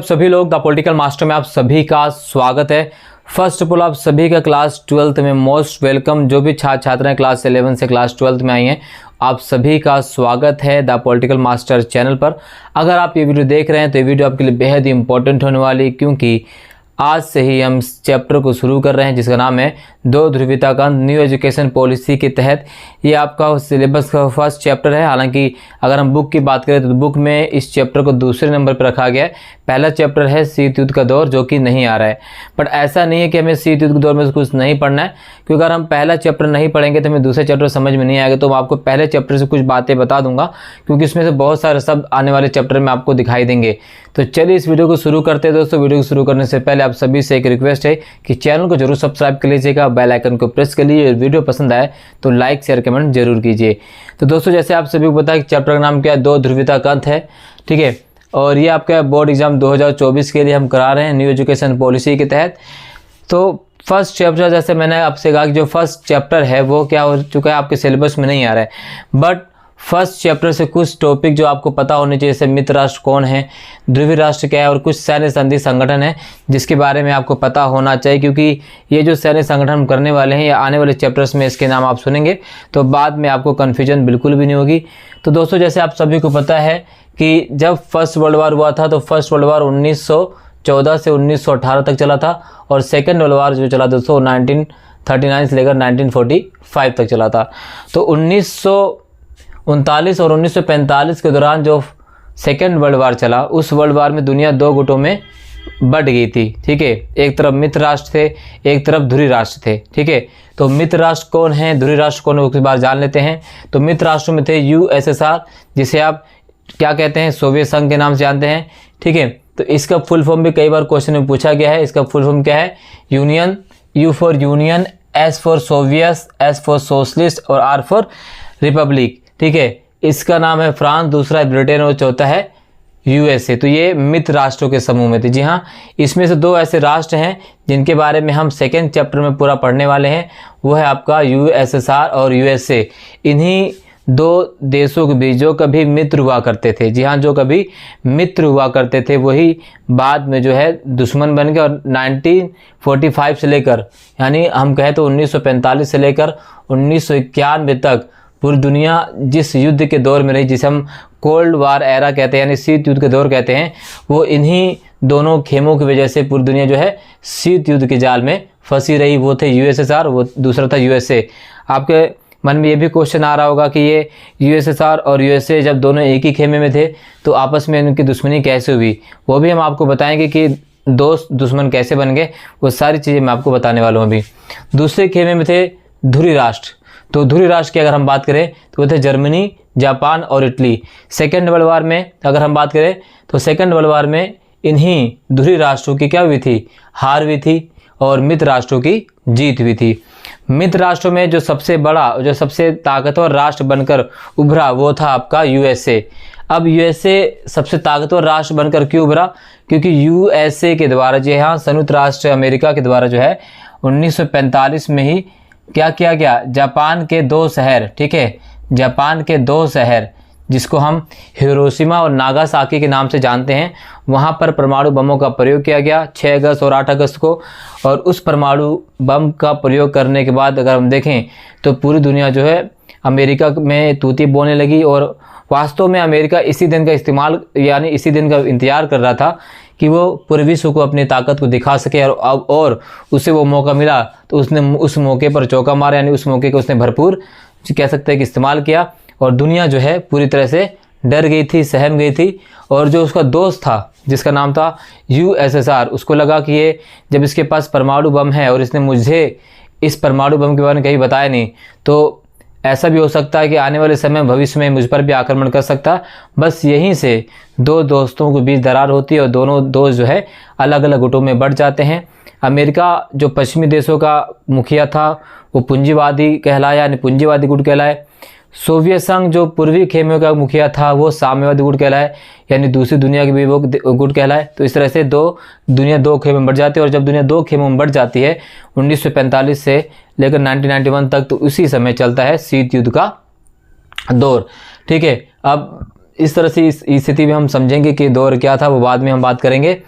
सभी लोग the political master में आप सभी का स्वागत है। फर्स्ट ऑफ ऑल आप सभी का क्लास 12th में मोस्ट वेलकम। जो भी छात्र छात्राएं क्लास 11 से क्लास 12th में आई हैं, आप सभी का स्वागत है द पॉलिटिकल मास्टर चैनल पर। अगर आप ये वीडियो देख रहे हैं तो ये वीडियो आपके लिए बेहद ही इंपॉर्टेंट होने वाली, क्योंकि आज से ही हम इस चैप्टर को शुरू कर रहे हैं जिसका नाम है दो ध्रुवीयता का न्यू एजुकेशन पॉलिसी के तहत। ये आपका सिलेबस का फर्स्ट चैप्टर है। हालांकि अगर हम बुक की बात करें तो बुक में इस चैप्टर को दूसरे नंबर पर रखा गया है। पहला चैप्टर है शीत युद्ध का दौर, जो कि नहीं आ रहा है। बट ऐसा नहीं है कि हमें शीत युद्ध के दौर में कुछ नहीं पढ़ना है, क्योंकि अगर हम पहला चैप्टर नहीं पढ़ेंगे तो हमें दूसरे चैप्टर समझ में नहीं आएगा। तो मैं आपको पहले चैप्टर से कुछ बातें बता दूंगा, क्योंकि इसमें से बहुत सारे शब्द आने वाले चैप्टर में आपको दिखाई देंगे। तो चलिए इस वीडियो को शुरू करते हैं दोस्तों। वीडियो को शुरू करने से पहले आप सभी से एक रिक्वेस्ट है कि चैनल को जरूर सब्सक्राइब कर लीजिएगा, बेल आइकन को प्रेस कर लीजिए। वीडियो पसंद आए तो लाइक शेयर कमेंट जरूर कीजिए। तो दोस्तों जैसे आप सभी को पता है कि चैप्टर का नाम क्या है, दो ध्रुवीयता का अंत है, ठीक है। और ये आपका बोर्ड एग्जाम 2024 के लिए हम करा रहे हैं न्यू एजुकेशन पॉलिसी के तहत। तो फर्स्ट चैप्टर, जैसे मैंने आपसे कहा कि जो फर्स्ट चैप्टर है वो क्या हो चुका है, आपके सिलेबस में नहीं आ रहा है। बट फर्स्ट चैप्टर से कुछ टॉपिक जो आपको पता होने चाहिए, जैसे मित्र राष्ट्र कौन है, ध्रुवीय राष्ट्र क्या है, और कुछ सैन्य संधि संगठन है जिसके बारे में आपको पता होना चाहिए। क्योंकि ये जो सैन्य संगठन हम करने वाले हैं या आने वाले चैप्टर्स में इसके नाम आप सुनेंगे तो बाद में आपको कन्फ्यूजन बिल्कुल भी नहीं होगी। तो दोस्तों जैसे आप सभी को पता है कि जब फर्स्ट वर्ल्ड वार हुआ था तो फर्स्ट वर्ल्ड वार 1914 से 1918 तक चला था, और सेकेंड वर्ल्ड वार जो चला दोस्तों 1939 से लेकर 1945 तक चला था। तो 1939 और 1945 के दौरान जो सेकेंड वर्ल्ड वार चला, उस वर्ल्ड वार में दुनिया दो गुटों में बट गई थी, ठीक है। एक तरफ मित्र राष्ट्र थे, एक तरफ ध्रुवीय राष्ट्र थे, ठीक है। तो मित्र राष्ट्र कौन है, ध्रुवीय राष्ट्र कौन है, उसके बारे जान लेते हैं। तो मित्र राष्ट्रों में थे USSR, जिसे आप क्या कहते हैं, सोवियत संघ के नाम से जानते हैं, ठीक है। तो इसका फुल फॉर्म भी कई बार क्वेश्चन में पूछा गया है। इसका फुल फॉर्म क्या है, union, U for union, S for Soviet, S for socialist और R फॉर रिपब्लिक, ठीक है। इसका नाम है फ्रांस, दूसरा है ब्रिटेन और चौथा है USA। तो ये मित्र राष्ट्रों के समूह में थे। जी हाँ, इसमें से दो ऐसे राष्ट्र हैं जिनके बारे में हम सेकेंड चैप्टर में पूरा पढ़ने वाले हैं। वो है आपका USSR और USA। इन्हीं दो देशों के बीच जो कभी मित्र हुआ करते थे, जी हाँ, जो कभी मित्र हुआ करते थे, वही बाद में जो है दुश्मन बन गए। और 1945 से लेकर, यानी हम कहें तो 1945 से लेकर 1991 तक पूरी दुनिया जिस युद्ध के दौर में रही, जिसे हम कोल्ड वार एरा कहते हैं, यानी शीत युद्ध के दौर कहते हैं, वो इन्हीं दोनों खेमों की वजह से पूरी दुनिया जो है शीत युद्ध के जाल में फंसी रही। वो थे USSR, वो दूसरा था USA। आपके मन में ये भी क्वेश्चन आ रहा होगा कि ये USSR और USA जब दोनों एक ही खेमे में थे तो आपस में इनकी दुश्मनी कैसे हुई, वो भी हम आपको बताएंगे कि दोस्त दुश्मन कैसे बन गए। वो सारी चीज़ें मैं आपको बताने वाला हूँ। अभी दूसरे खेमे में थे ध्रुवीय राष्ट्र। तो ध्रुवीय राष्ट्र की अगर हम बात करें तो वो थे जर्मनी, जापान और इटली। सेकेंड वर्ल्ड वार में अगर हम बात करें तो सेकेंड वर्ल्ड वार में इन्हीं ध्रुवीय राष्ट्रों की क्या हुई थी, हार हुई थी, और मित्र राष्ट्रों की जीत हुई थी। मित्र राष्ट्रों में जो सबसे बड़ा, जो सबसे ताकतवर राष्ट्र बनकर उभरा वो था आपका USA। अब USA सबसे ताकतवर राष्ट्र बनकर क्यों उभरा, क्योंकि USA के द्वारा, जी हाँ, संयुक्त राष्ट्र अमेरिका के द्वारा जो है 1945 में ही क्या किया गया, जापान के दो शहर, ठीक है, जापान के दो शहर जिसको हम हिरोशिमा और नागासाकी के नाम से जानते हैं, वहाँ पर परमाणु बमों का प्रयोग किया गया 6 अगस्त और 8 अगस्त को। और उस परमाणु बम का प्रयोग करने के बाद अगर हम देखें तो पूरी दुनिया जो है अमेरिका में तूती बोने लगी। और वास्तव में अमेरिका इसी दिन का इस्तेमाल, यानी इसी दिन का इंतजार कर रहा था कि वो पूरे विश्व को अपनी ताकत को दिखा सके। और उसे वो मौका मिला तो उसने उस मौके पर चौका मारा, यानी उस मौके को उसने भरपूर कह सकते हैं कि इस्तेमाल किया। और दुनिया जो है पूरी तरह से डर गई थी, सहम गई थी। और जो उसका दोस्त था जिसका नाम था USSR, उसको लगा कि ये जब इसके पास परमाणु बम है और इसने मुझे इस परमाणु बम के बारे में कहीं बताया नहीं, तो ऐसा भी हो सकता है कि आने वाले समय भविष्य में मुझ पर भी आक्रमण कर सकता। बस यहीं से दो दोस्तों के बीच दरार होती है और दोनों दोस्त जो है अलग अलग गुटों में बढ़ जाते हैं। अमेरिका जो पश्चिमी देशों का मुखिया था वो पूंजीवादी कहलाया, यानी पूंजीवादी गुट कहलाए। सोवियत संघ जो पूर्वी खेमे का मुखिया था वो साम्यवादी गुट कहलाए, यानी दूसरी दुनिया के भी वो गुट कहलाए। तो इस तरह से दुनिया दो खेमे में बढ़ जाती है। और जब दुनिया दो खेमों में बढ़ जाती है 1945 से लेकर 1991 तक, तो उसी समय चलता है शीत युद्ध का दौर, ठीक है। अब इस तरह से इस स्थिति में हम समझेंगे कि दौर क्या था, वो बाद में हम बात करेंगे।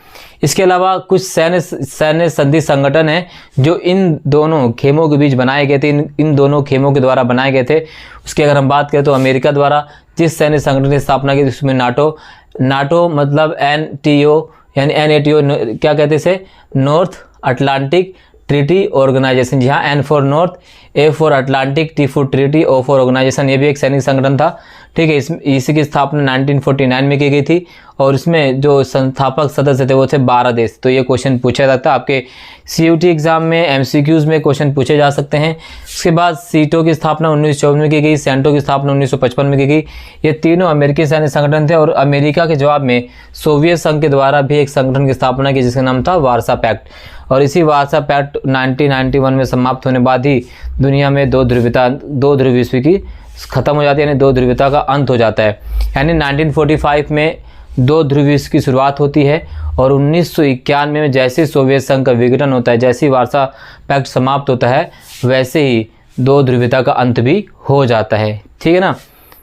इसके अलावा कुछ सैन्य संधि संगठन हैं जो इन दोनों खेमों के बीच बनाए गए थे, इन दोनों खेमों के द्वारा बनाए गए थे। उसकी अगर हम बात करें तो अमेरिका द्वारा जिस सैन्य संगठन की स्थापना की उसमें नाटो मतलब NTO यानी NATO क्या कहते हैं इसे, नॉर्थ अटलांटिक ट्रीटी ऑर्गेनाइजेशन। जी हाँ, N for North, A for Atlantic, T for Treaty, O for Organization. ये भी एक सैनिक संगठन था, ठीक है। इसी की स्थापना 1949 में की गई थी और इसमें जो संस्थापक सदस्य थे वो थे 12 देश। तो ये क्वेश्चन पूछा जाता है आपके CUT एग्जाम में, MCQs में क्वेश्चन पूछे जा सकते हैं। उसके बाद सीटो की स्थापना 1954 में की गई, सेंटो की स्थापना 1955 में की गई। ये तीनों अमेरिकी सैन्य संगठन थे और अमेरिका के जवाब में सोवियत संघ के द्वारा भी एक संगठन की स्थापना की जिसका नाम था वार्सा पैक्ट। और इसी वार्सा पैक्ट 1991 में समाप्त होने बाद ही दुनिया में दो ध्रुव विश्व की खत्म हो जाती है, यानी दो ध्रुवीयता का अंत हो जाता है। यानी 1945 में दो ध्रुव विश्व की शुरुआत होती है और 1991 में जैसे सोवियत संघ का विघटन होता है, जैसे ही वार्सा पैक्ट समाप्त होता है, वैसे ही दो ध्रुवीयता का अंत भी हो जाता है, ठीक है ना।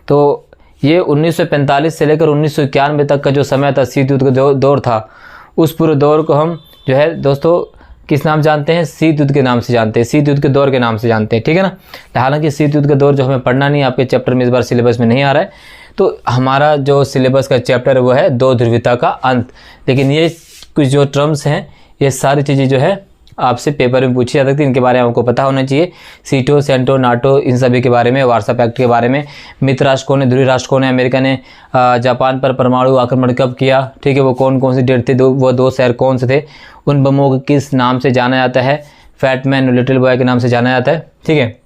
तो ये 1945 से लेकर 1991 तक का जो समय था, शीत युद्ध का दौर था, उस पूरे दौर को हम जो है दोस्तों किस नाम जानते हैं, शीत युद्ध के नाम से जानते हैं, शीत युद्ध के दौर के नाम से जानते हैं, ठीक है ना। हालांकि शीत युद्ध का दौर जो हमें पढ़ना नहीं, आपके चैप्टर में इस बार सिलेबस में नहीं आ रहा है, तो हमारा जो सिलेबस का चैप्टर है वो है दो ध्रुवीयता का अंत। लेकिन ये कुछ जो टर्म्स हैं, ये सारी चीज़ें जो है आपसे पेपर में पूछी जा सकती है, इनके बारे में आपको पता होना चाहिए। सीटो, सेंटो, नाटो, इन सभी के बारे में, वार्सा पैक्ट के बारे में, मित्र राष्ट्र कौन है, ध्रुवीय राष्ट्र कौन है, अमेरिका ने जापान पर परमाणु आक्रमण कब किया, ठीक है, वो कौन कौन सी डेट थी, वो दो शहर कौन से थे, उन बमों को किस नाम से जाना जाता है, फैट मैन, लिटिल बॉय के नाम से जाना जाता है, ठीक है।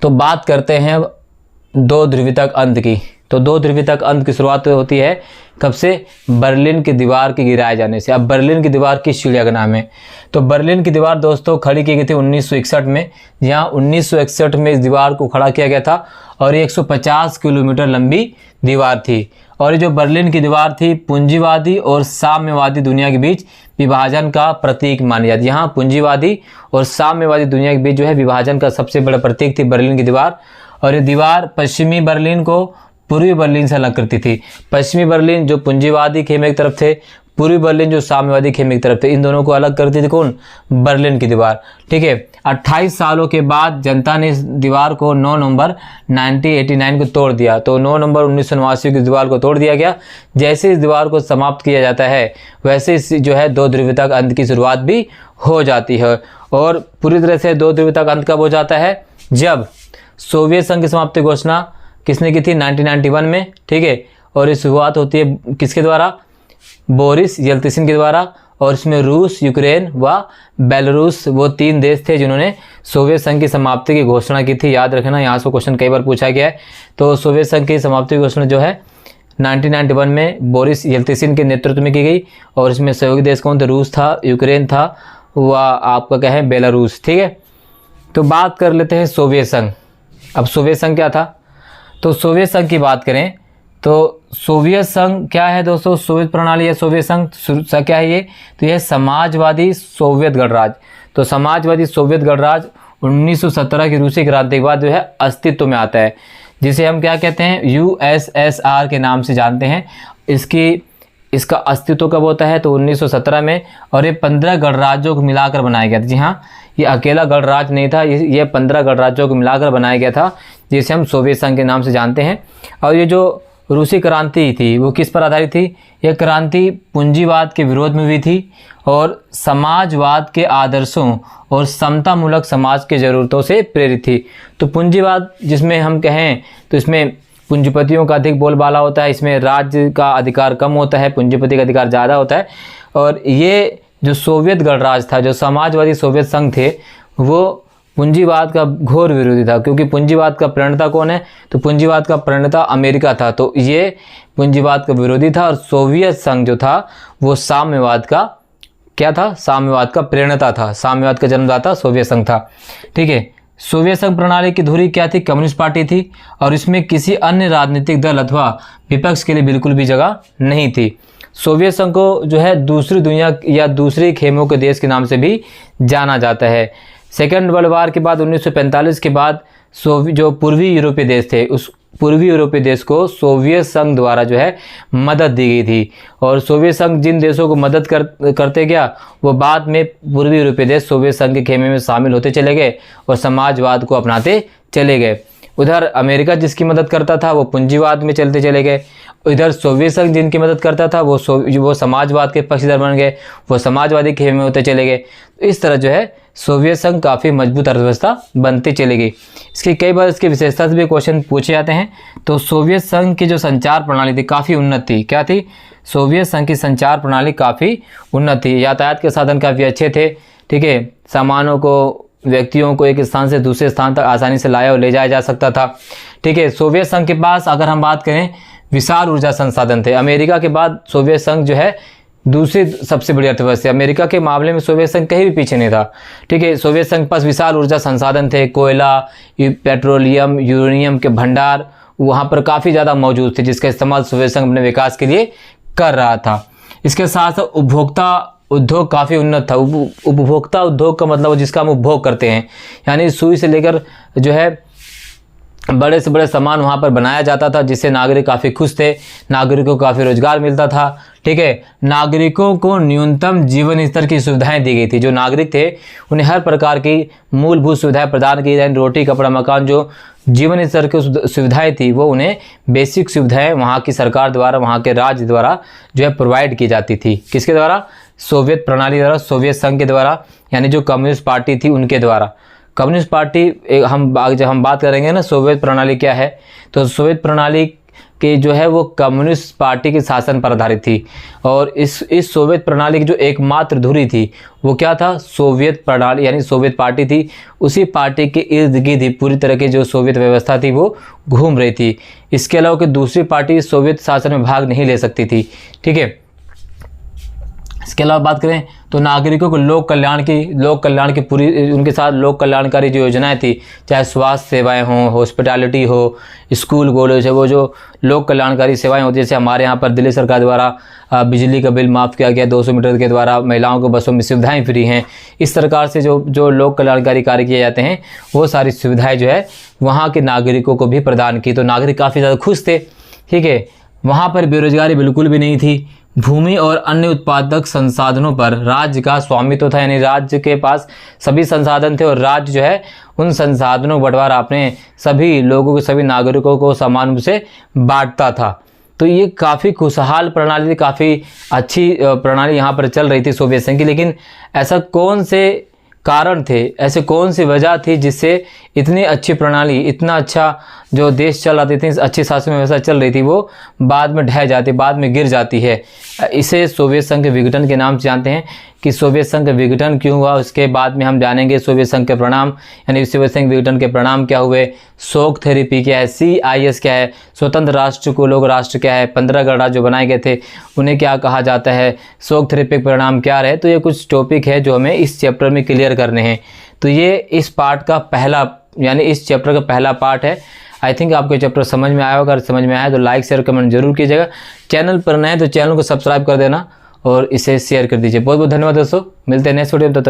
तो बात करते हैं दो ध्रुवीयता अंत की। तो दो ध्रुवीयता अंत की शुरुआत होती है कब से, बर्लिन की दीवार के गिराए जाने से। अब बर्लिन की दीवार किस चिड़िया का नाम है, तो बर्लिन की दीवार दोस्तों खड़ी की गई थी 1961 में, जहाँ 1961 में इस दीवार को खड़ा किया गया था और ये 150 किलोमीटर लंबी दीवार थी। और ये जो बर्लिन की दीवार थी पूंजीवादी और साम्यवादी दुनिया के बीच विभाजन का प्रतीक मानी जाती है। यहाँ पूंजीवादी और साम्यवादी दुनिया के बीच जो है विभाजन का सबसे बड़ा प्रतीक थी बर्लिन की दीवार। और ये दीवार पश्चिमी बर्लिन को पूर्वी बर्लिन से अलग करती थी। पश्चिमी बर्लिन जो पूंजीवादी खेमे की तरफ थे, पूर्वी बर्लिन जो साम्यवादी खेमे की तरफ थे, इन दोनों को अलग करती थी कौन, बर्लिन की दीवार, ठीक है। 28 सालों के बाद जनता ने इस दीवार को 9 नवंबर 1989 को तोड़ दिया। तो 9 नवंबर 1989 की दीवार को तोड़ दिया गया। जैसे इस दीवार को समाप्त किया जाता है, वैसे इस जो है दो ध्रुवीयता का अंत की शुरुआत भी हो जाती है। और पूरी तरह से दो ध्रुवीयता का अंत कब हो जाता है, जब सोवियत संघ की समाप्ति घोषणा किसने की थी, 1991 में, ठीक है। और ये शुरुआत होती है किसके द्वारा, बोरिस येल्त्सिन के द्वारा। और इसमें रूस, यूक्रेन व बेलारूस वो 3 देश थे जिन्होंने सोवियत संघ की समाप्ति की घोषणा की थी। याद रखना, यहाँ से क्वेश्चन कई बार पूछा गया है। तो सोवियत संघ की समाप्ति की घोषणा जो है 1991 में बोरिस येल्त्सिन के नेतृत्व में की गई। और इसमें सहयोगी देश कौन थे, रूस था, यूक्रेन था, व आपका क्या है, बेलारूस, ठीक है। तो बात कर लेते हैं सोवियत संघ। अब सोवियत संघ क्या था, तो सोवियत संघ की बात करें तो सोवियत संघ क्या है दोस्तों, सोवियत प्रणाली या सोवियत संघ क्या है ये, तो यह समाजवादी सोवियत गणराज्य। तो समाजवादी सोवियत गणराज्य 1917 की रूसी क्रांति के बाद जो है अस्तित्व में आता है, जिसे हम क्या कहते हैं, USSR के नाम से जानते हैं। इसका अस्तित्व कब होता है, तो 1917 में। और ये 15 गणराज्यों को मिलाकर बनाया गया था। जी हाँ, ये अकेला गणराज्य नहीं था, ये 15 गणराज्यों को मिलाकर बनाया गया था, जिसे हम सोवियत संघ के नाम से जानते हैं। और ये जो रूसी क्रांति थी वो किस पर आधारित थी, यह क्रांति पूंजीवाद के विरोध में हुई थी और समाजवाद के आदर्शों और समतामूलक समाज के ज़रूरतों से प्रेरित थी। तो पूंजीवाद जिसमें हम कहें तो इसमें पूंजीपतियों का अधिक बोलबाला होता है, इसमें राज्य का अधिकार कम होता है, पूंजीपति का अधिकार ज़्यादा होता है। और ये जो सोवियत गणराज्य था, जो समाजवादी सोवियत संघ थे, वो पूंजीवाद का घोर विरोधी था, क्योंकि पूंजीवाद का प्रणेता कौन है, तो पूंजीवाद का प्रणेता अमेरिका था। तो ये पूंजीवाद का विरोधी था। और सोवियत संघ जो था वो साम्यवाद का क्या था, साम्यवाद का प्रणेता था, साम्यवाद का जन्मदाता सोवियत संघ था, ठीक है। सोवियत संघ प्रणाली की धुरी क्या थी, कम्युनिस्ट पार्टी थी। और इसमें किसी अन्य राजनीतिक दल अथवा विपक्ष के लिए बिल्कुल भी जगह नहीं थी। सोवियत संघ को जो है दूसरी दुनिया या दूसरी खेमों के देश के नाम से भी जाना जाता है। सेकेंड वर्ल्ड वार के बाद 1945 के बाद जो पूर्वी यूरोपीय देश थे पूर्वी यूरोपीय देश को सोवियत संघ द्वारा जो है मदद दी गई थी। और सोवियत संघ जिन देशों को मदद करते गया वो बाद में पूर्वी यूरोपीय देश सोवियत संघ के खेमे में शामिल होते चले गए और समाजवाद को अपनाते चले गए। उधर अमेरिका जिसकी मदद करता था वो पूंजीवाद में चलते चले गए। इधर सोवियत संघ जिनकी मदद करता था वो समाजवाद के पक्षधर बन गए, वो समाजवादी खेमे में होते चले गए। तो इस तरह जो है सोवियत संघ काफ़ी मजबूत अर्थव्यवस्था बनती चली गई। इसकी कई बार इसकी विशेषता से भी क्वेश्चन पूछे जाते हैं। तो सोवियत संघ की जो संचार प्रणाली थी काफ़ी उन्नत थी। क्या थी? सोवियत संघ की संचार प्रणाली काफ़ी उन्नत थी। यातायात के साधन काफ़ी अच्छे थे, ठीक है। सामानों को, व्यक्तियों को एक स्थान से दूसरे स्थान तक आसानी से लाया और ले जाया जा सकता था, ठीक है। सोवियत संघ के पास अगर हम बात करें विशाल ऊर्जा संसाधन थे। अमेरिका के बाद सोवियत संघ जो है दूसरी सबसे बड़ी अर्थव्यवस्था। अमेरिका के मामले में सोवियत संघ कहीं भी पीछे नहीं था, ठीक है। सोवियत संघ के पास विशाल ऊर्जा संसाधन थे, कोयला, पेट्रोलियम, यूरेनियम के भंडार वहाँ पर काफ़ी ज़्यादा मौजूद थे, जिसका इस्तेमाल सोवियत संघ अपने विकास के लिए कर रहा था। इसके साथ साथ उपभोक्ता उद्योग काफ़ी उन्नत था। उपभोक्ता उद्योग का मतलब जिसका हम उपभोग करते हैं, यानी सुई से लेकर जो है बड़े से बड़े सामान वहाँ पर बनाया जाता था, जिससे नागरिक काफ़ी खुश थे, नागरिकों को काफ़ी रोजगार मिलता था, ठीक है। नागरिकों को न्यूनतम जीवन स्तर की सुविधाएं दी गई थी। जो नागरिक थे उन्हें हर प्रकार की मूलभूत सुविधाएं प्रदान की जाए, रोटी, कपड़ा, मकान, जो जीवन स्तर की सुविधाएं थी वो उन्हें बेसिक सुविधाएं वहाँ की सरकार द्वारा, वहाँ के राज्य द्वारा जो है प्रोवाइड की जाती थी। किसके द्वारा? सोवियत प्रणाली द्वारा, सोवियत संघ के द्वारा, यानी जो कम्युनिस्ट पार्टी थी उनके द्वारा। कम्युनिस्ट पार्टी जब हम बात करेंगे ना सोवियत प्रणाली क्या है, तो सोवियत प्रणाली के जो है वो कम्युनिस्ट पार्टी के शासन पर आधारित थी। और इस सोवियत प्रणाली की जो एकमात्र धुरी थी वो क्या था? सोवियत प्रणाली, यानी सोवियत पार्टी थी। उसी पार्टी के इर्द गिर्द ही पूरी तरह की जो सोवियत व्यवस्था थी वो घूम रही थी। इसके अलावा कोई दूसरी पार्टी सोवियत शासन में भाग नहीं ले सकती थी, ठीक है। इसके अलावा बात करें तो नागरिकों को लोक कल्याण की पूरी, उनके साथ लोक कल्याणकारी जो योजनाएं थी, चाहे स्वास्थ्य सेवाएं हों, हॉस्पिटैलिटी हो, स्कूल कॉलेज है, वो जो लोक कल्याणकारी सेवाएं होती है, जैसे हमारे यहाँ पर दिल्ली सरकार द्वारा बिजली का बिल माफ़ किया गया 200 मीटर के द्वारा, महिलाओं को बसों में सुविधाएँ फ्री हैं। इस प्रकार से जो लोक कल्याणकारी कार्य किए जाते हैं वो सारी सुविधाएँ जो है वहाँ के नागरिकों को भी प्रदान की। तो नागरिक काफ़ी ज़्यादा खुश थे, ठीक है। वहाँ पर बेरोजगारी बिल्कुल भी नहीं थी। भूमि और अन्य उत्पादक संसाधनों पर राज्य का स्वामित्व था, यानी राज्य के पास सभी संसाधन थे और राज्य जो है उन संसाधनों का बंटवारा अपने सभी लोगों को, सभी नागरिकों को समान रूप से बांटता था। तो ये काफ़ी खुशहाल प्रणाली थी, काफ़ी अच्छी प्रणाली यहाँ पर चल रही थी सोवियत संघ की। लेकिन ऐसा कौन से कारण थे, ऐसे कौन सी वजह थी जिससे इतनी अच्छी प्रणाली, इतना अच्छा जो देश चल रही थी, अच्छी शासन व्यवस्था चल रही थी, वो बाद में ढह जाती, बाद में गिर जाती है? इसे सोवियत संघ के विघटन के नाम से जानते हैं। कि सोवियत संघ का विघटन क्यों हुआ उसके बाद में हम जानेंगे। सोवियत संघ के परिणाम, यानी सोवियत संघ विघटन के परिणाम क्या हुए, शोक थेरेपी क्या है, CIS क्या है, स्वतंत्र राष्ट्र को लोक राष्ट्र क्या है, 15 गणराज्य जो बनाए गए थे उन्हें क्या कहा जाता है, शोक थेरेपी के परिणाम क्या रहे। तो ये कुछ टॉपिक है जो हमें इस चैप्टर में क्लियर करने हैं। तो ये इस पार्ट का पहला, यानी इस चैप्टर का पहला पार्ट है। आई थिंक आपको चैप्टर समझ में आया होगा। अगर समझ में आया तो लाइक शेयर कमेंट जरूर कीजिएगा। चैनल पर नए तो चैनल को सब्सक्राइब कर देना और इसे शेयर कर दीजिए। बहुत बहुत धन्यवाद दोस्तों, मिलते हैं नेक्स्ट वीडियो में। तब तक